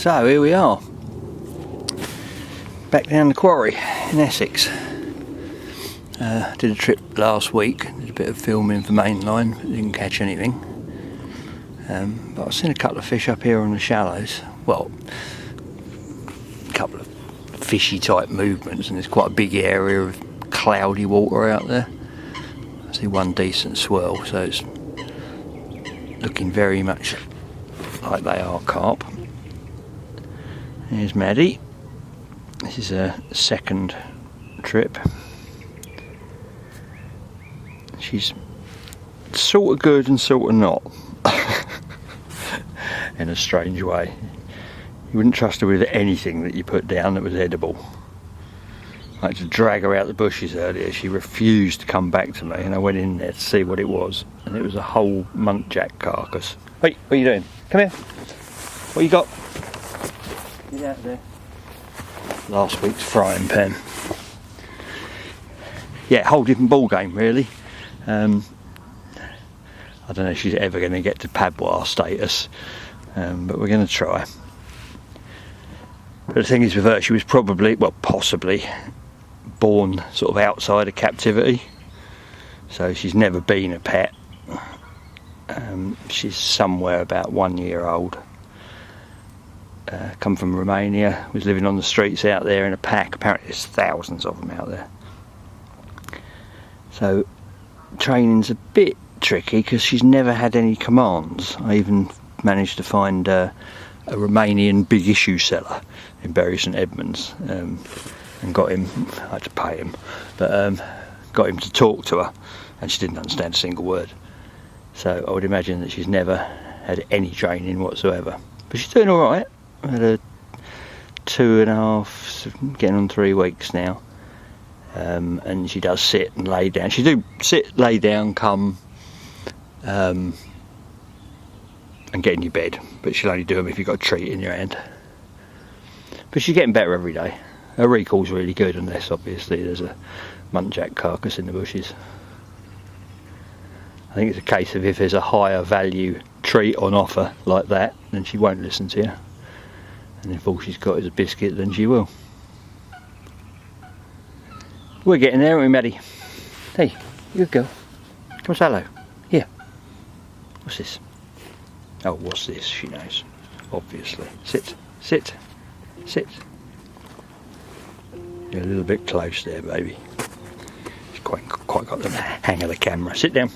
So here we are, back down the Quarry in Essex. Did a trip last week, did a bit of filming for Mainline, but didn't catch anything. But I've seen a couple of fish up here on the shallows. Well, a couple of fishy type movements, and there's quite a big area of cloudy water out there. I see one decent swirl, so it's looking very much like they are carp. Here's Maddi. This is a second trip. She's sort of good and sort of not, in a strange way. You wouldn't trust her with anything that you put down that was edible. I had to drag her out the bushes earlier. She refused to come back to me, and I went in there to see what it was, and it was a whole muntjac carcass. Hey, what are you doing? Come here. What you got? Get out there. Last week's frying pan. Yeah, whole different ball game really. I don't know if she's ever going to get to padwa status, but we're going to try. But the thing is with her, she was probably, well, possibly born sort of outside of captivity, so she's never been a pet. She's somewhere about 1 year old. Come from Romania, was living on the streets out there in a pack. Apparently there's thousands of them out there. So training's a bit tricky because she's never had any commands. I even managed to find a Romanian big issue seller in Bury St Edmunds, and got him, I had to pay him, but got him to talk to her, and she didn't understand a single word. So I would imagine that she's never had any training whatsoever. But she's doing alright. I had a 2.5, getting on 3 weeks now. And she does sit and lay down. She do sit, lay down, come, and get in your bed. But she'll only do them if you've got a treat in your hand. But she's getting better every day. Her recall's really good, unless obviously there's a muntjac carcass in the bushes. I think it's a case of if there's a higher value treat on offer like that, then she won't listen to you. And if all she's got is a biscuit, then she will. We're getting there, aren't we, Maddi? Hey, good girl. Come say hello. Here. What's this? Oh, what's this? She knows. Obviously. Sit. Sit. Sit. You're a little bit close there, baby. She's quite got the hang of the camera. Sit down.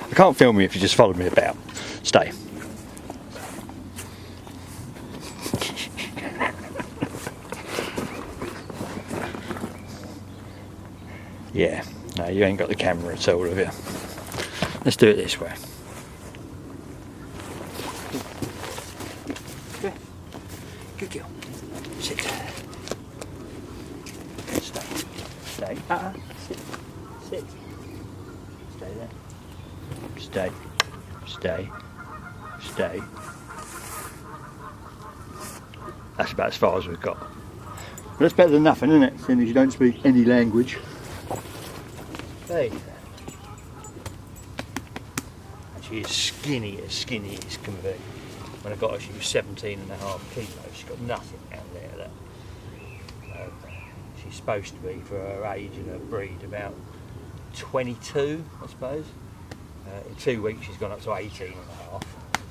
I can't film you if you just follow me about. Stay. Yeah, no, you ain't got the camera at all, have you? Let's do it this way. Good girl. Sit. Stay. Stay. Sit. Sit. Stay there. Stay. Stay. Stay. That's about as far as we've got. But that's better than nothing, isn't it? Seeing as you don't speak any language. Hey. She is skinny as can be. When I got her, she was 17.5 kilos. She's got nothing out there. She's supposed to be, for her age and her breed, about 22, I suppose. In 2 weeks she's gone up to 18.5.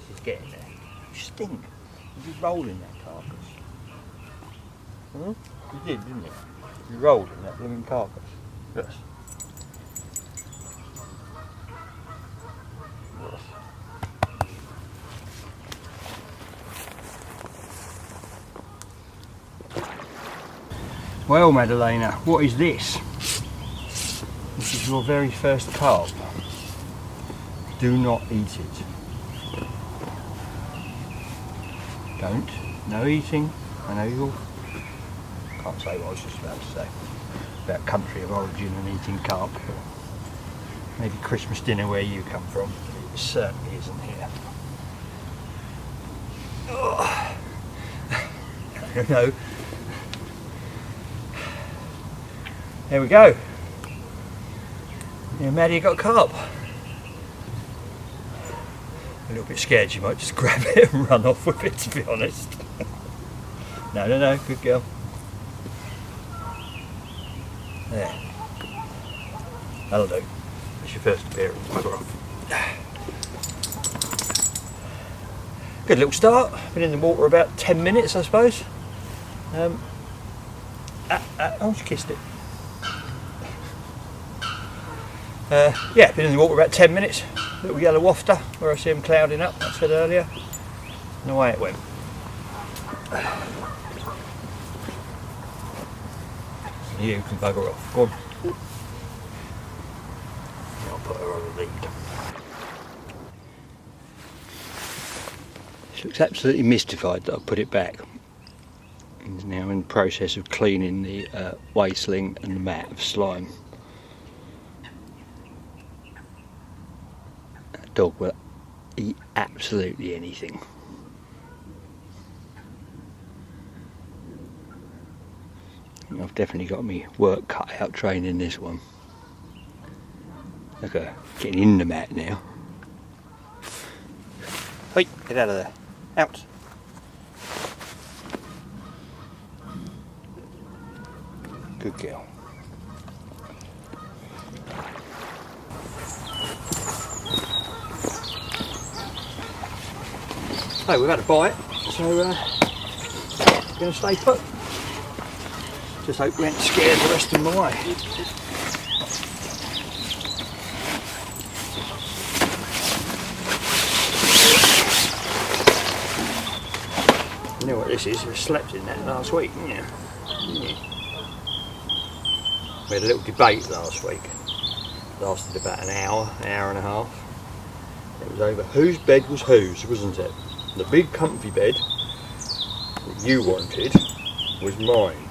She's getting there. You stink. You just rolled in that carcass. Huh? You did, didn't you? You rolled in that blooming carcass. Yes. Yes. Well, Madalena, what is this? This is your very first carp. Do not eat it. Don't. No eating. I know you'll... Can't say what I was just about to say. About country of origin and eating carp. Maybe Christmas dinner where you come from. It certainly isn't here. Oh. I don't know. There we go. Yeah, Maddi got a carp. A little bit scared she might just grab it and run off with it, to be honest. No, good girl. There. That'll do. That's your first appearance, bugger off. Good little start. Been in the water about 10 minutes, I suppose. Oh, she kissed it. Yeah, been in the water about 10 minutes. Little yellow wafter, where I see him clouding up, I said earlier. And away it went. You can bugger off. Go on. I'll put her on the lead. She looks absolutely mystified that I put it back. He's now in the process of cleaning the weigh sling and the mat of slime. That dog will eat absolutely anything. I've definitely got me work cut out training this one. Look at her getting in the mat now. Hey, get out of there. Out. Good girl. Hey, we've had a bite, so we're going to stay put. Just hope we ain't scared the rest of the way. You know what this is? We slept in that last week, didn't you? We had a little debate last week. It lasted about an hour and a half. It was over whose bed was whose, wasn't it? The big comfy bed that you wanted was mine.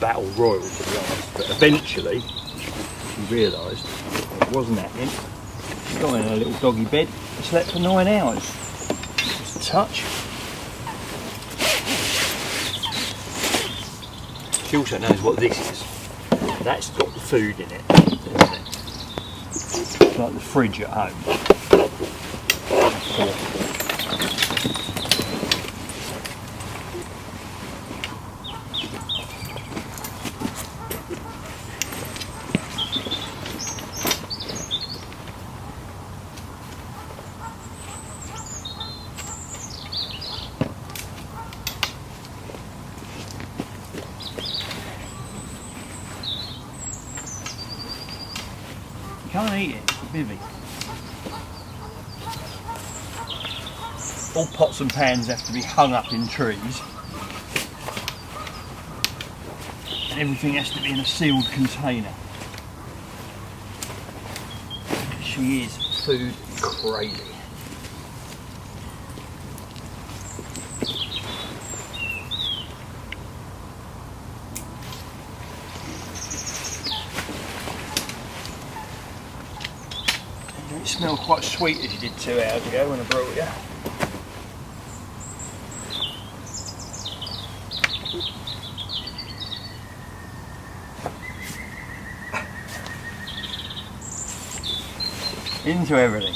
Battle royal, to be honest, but eventually she realised it wasn't happening. She got in her little doggy bed and slept for 9 hours. Just a touch. She also knows what this is. That's got the food in it, isn't it? It's like the fridge at home. Can't eat it, Vivi. All pots and pans have to be hung up in trees. And everything has to be in a sealed container. She is food crazy. It smelled quite sweet as you did 2 hours ago when I brought you. Into everything.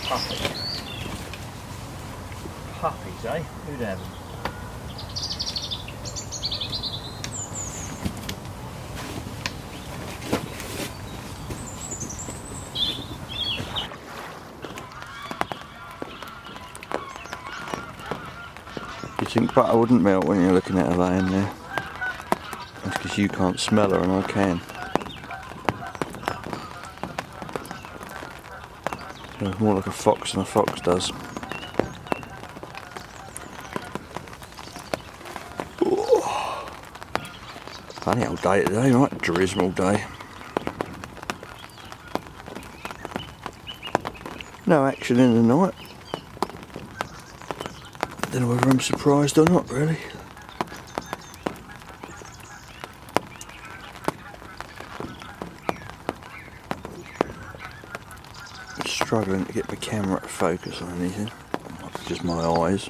Puppies. Puppies, eh? Who'd have them? You think butter wouldn't melt when you're looking at her laying there? That's because you can't smell her and I can. So it's more like a fox than a fox does. Ooh. Funny old day today, right? Dismal day. No action in the night. Don't know whether I'm surprised or not, really. I'm struggling to get the camera to focus on anything. Just my eyes.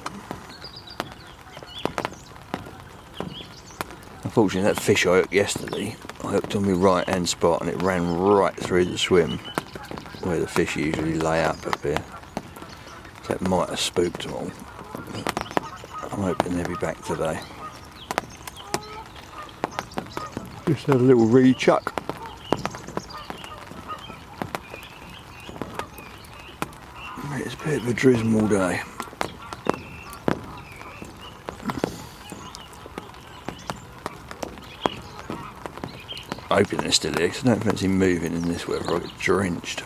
Unfortunately, that fish I hooked yesterday I hooked on my right hand spot and it ran right through the swim where the fish usually lay up here. So that might have spooked them all. I'm hoping they'll be back today. Just had a little re-chuck. It's a bit of a drizzle day. Hoping they're still here because I don't fancy moving in this weather. I get drenched.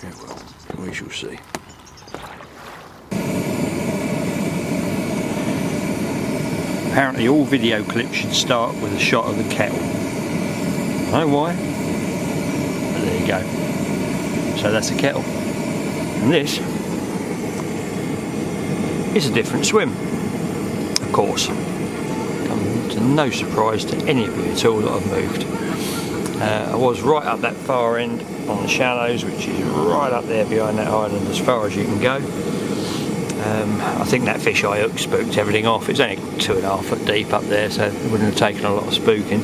Yeah, well, we shall see. Apparently all video clips should start with a shot of the kettle. I don't know why, but there you go. So that's the kettle. And this is a different swim, of course. To no surprise to any of you at all that I've moved. I was right up that far end on the shallows, which is right up there behind that island as far as you can go. I think that fish I hooked spooked everything off. It's only 2.5 foot deep up there, so it wouldn't have taken a lot of spooking.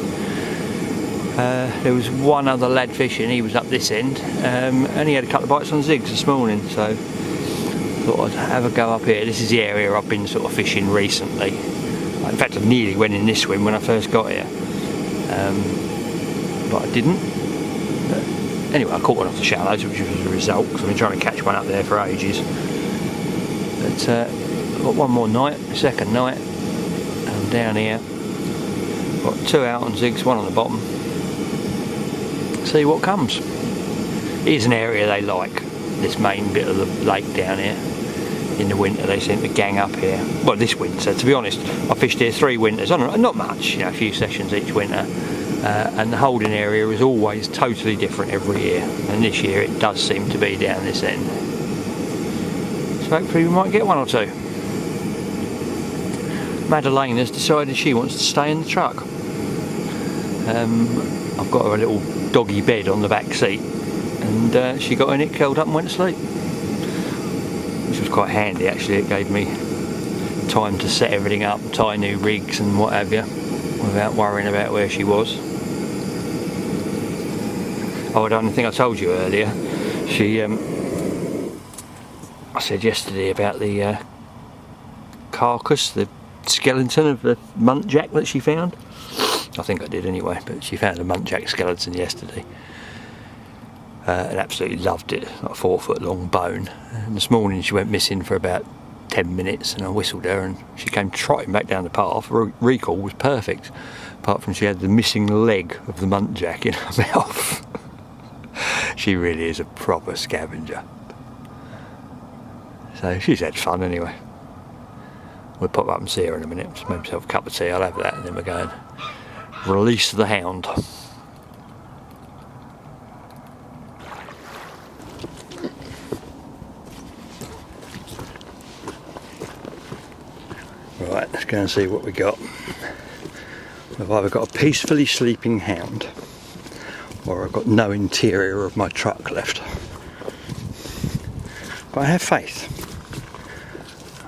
There was one other lad fishing, he was up this end, and he had a couple of bites on zigs this morning, so thought I'd have a go up here. This is the area I've been sort of fishing recently. In fact, I nearly went in this swim when I first got here, but I didn't. But anyway, I caught one off the shallows, which was a result, because I've been trying to catch one up there for ages. But I've got one more night, second night, and I'm down here. Got 2 out on zigs, 1 on the bottom. See what comes. It is an area they like, this main bit of the lake down here. In the winter they seem to gang up here. Well, this winter, to be honest, I fished here 3 winters, not much, a few sessions each winter, and the holding area is always totally different every year, and this year it does seem to be down this end. So hopefully we might get 1 or 2. Madeleine has decided she wants to stay in the truck. I've got her a little doggy bed on the back seat, and she got in it, curled up and went to sleep. Which was quite handy actually. It gave me time to set everything up, tie new rigs and what have you, without worrying about where she was. Oh, I don't think I told you earlier. I said yesterday about the carcass, the skeleton of the muntjac that she found. I think I did anyway, but she found a muntjac skeleton yesterday. And absolutely loved it, like a 4 foot long bone. And this morning she went missing for about 10 minutes and I whistled her and she came trotting back down the path. Recall was perfect, apart from she had the missing leg of the muntjac in her mouth. She really is a proper scavenger. So she's had fun anyway. We'll pop up and see her in a minute. Just make myself a cup of tea, I'll have that, and then we're going to release the hound. Right, let's go and see what we got. I've either got a peacefully sleeping hound or I've got no interior of my truck left. But I have faith.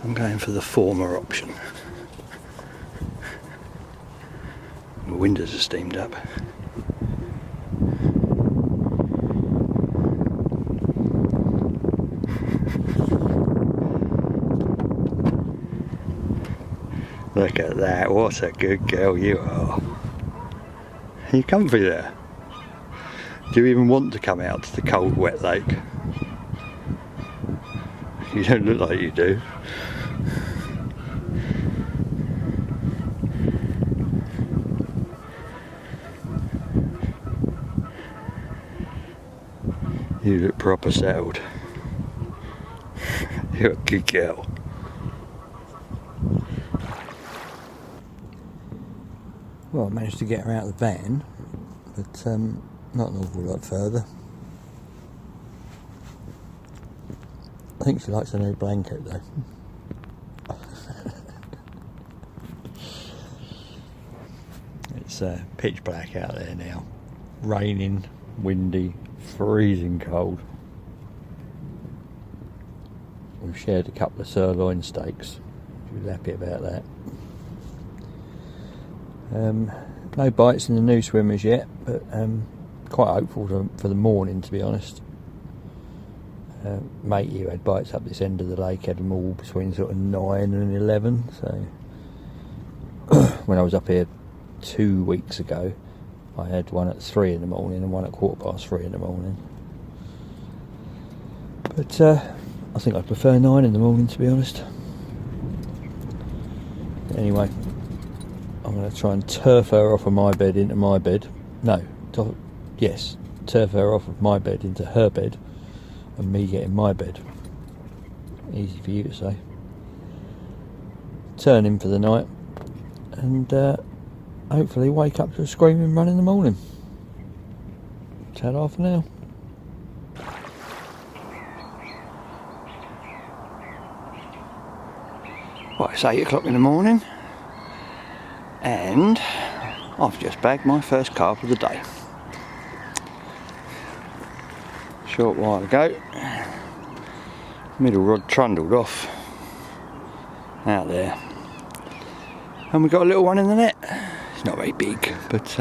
I'm going for the former option. The windows are steamed up. Look at that, what a good girl you are. Are you comfy there? Do you even want to come out to the cold wet lake? You don't look like you do. You look proper settled. You're a good girl. Well, I managed to get her out of the van, but not an awful lot further. I think she likes a new blanket though. It's pitch black out there now. Raining, windy, freezing cold. We've shared a couple of sirloin steaks. She was happy about that. No bites in the new swimmers yet, but quite hopeful for the morning, to be honest. Mate, you had bites up this end of the lake, had them all between sort of 9 and 11, so when I was up here 2 weeks ago, I had one at 3 in the morning and one at 3:15 in the morning. But I think I prefer 9 in the morning, to be honest. Anyway, I'm going to try and turf her off of my bed into my bed. Turf her off of my bed into her bed, and me get in my bed. Easy for you to say. Turn in for the night, and hopefully wake up to a screaming run in the morning. Ta-da for now. Right, it's 8 o'clock in the morning, and I've just bagged my first carp of the day. Short while ago, middle rod trundled off out there, and we got a little one in the net. It's not very big, but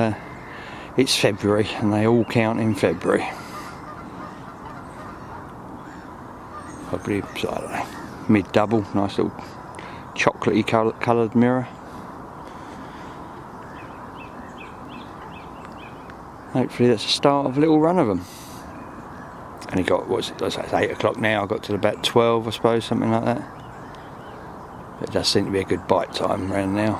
it's February and they all count in February. Probably, I don't know, mid-double, nice little chocolatey coloured mirror. Hopefully that's the start of a little run of them. And he got, it's 8 o'clock now, I got to about 12 I suppose, something like that. But it does seem to be a good bite time around now.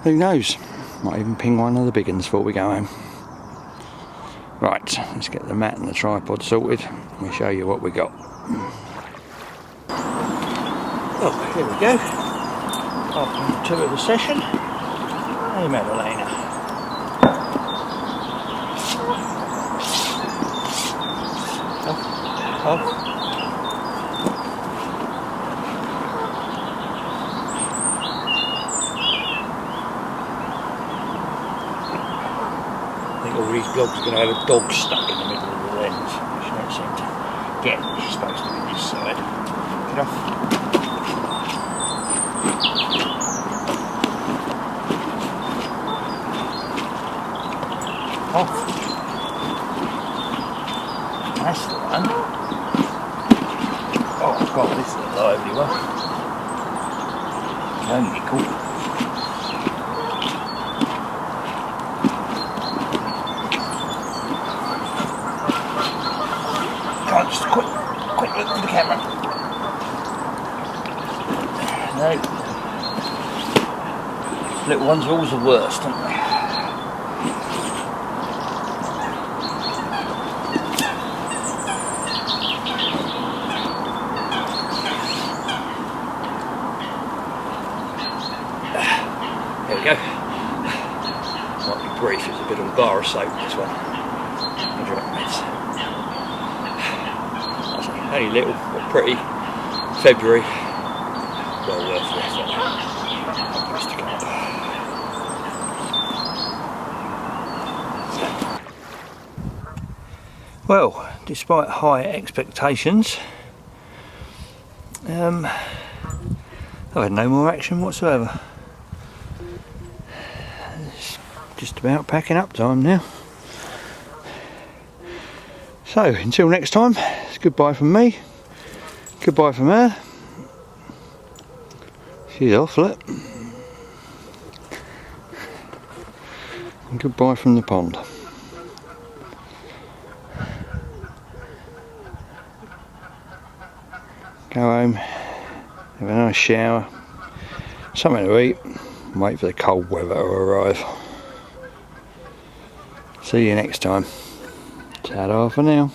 Who knows, might even ping one of the big ones before we go home. Right, let's get the mat and the tripod sorted and we'll show you what we got. Oh, here we go. After 2 of the session. Hey Madalena. Oh. I think all these dogs are going to have a dog stuck in the middle of the lens, which don't seem to get, which is supposed to be this side. Get off. Off. That's the one. Oh god, this is a lively one. No nickel. Come on, just a quick look for the camera. No. Little ones are always the worst, aren't they? There we go. Might be brief, it's a bit of a bar of soap, this one. Only little, but pretty. February. Well worth the effort. Well, despite high expectations, I've had no more action whatsoever. It's just about packing up time now. So, until next time, it's goodbye from me, goodbye from her. She's off, look. And goodbye from the pond. Go home, have a nice shower, something to eat, and wait for the cold weather to arrive. See you next time. Ta-da for now.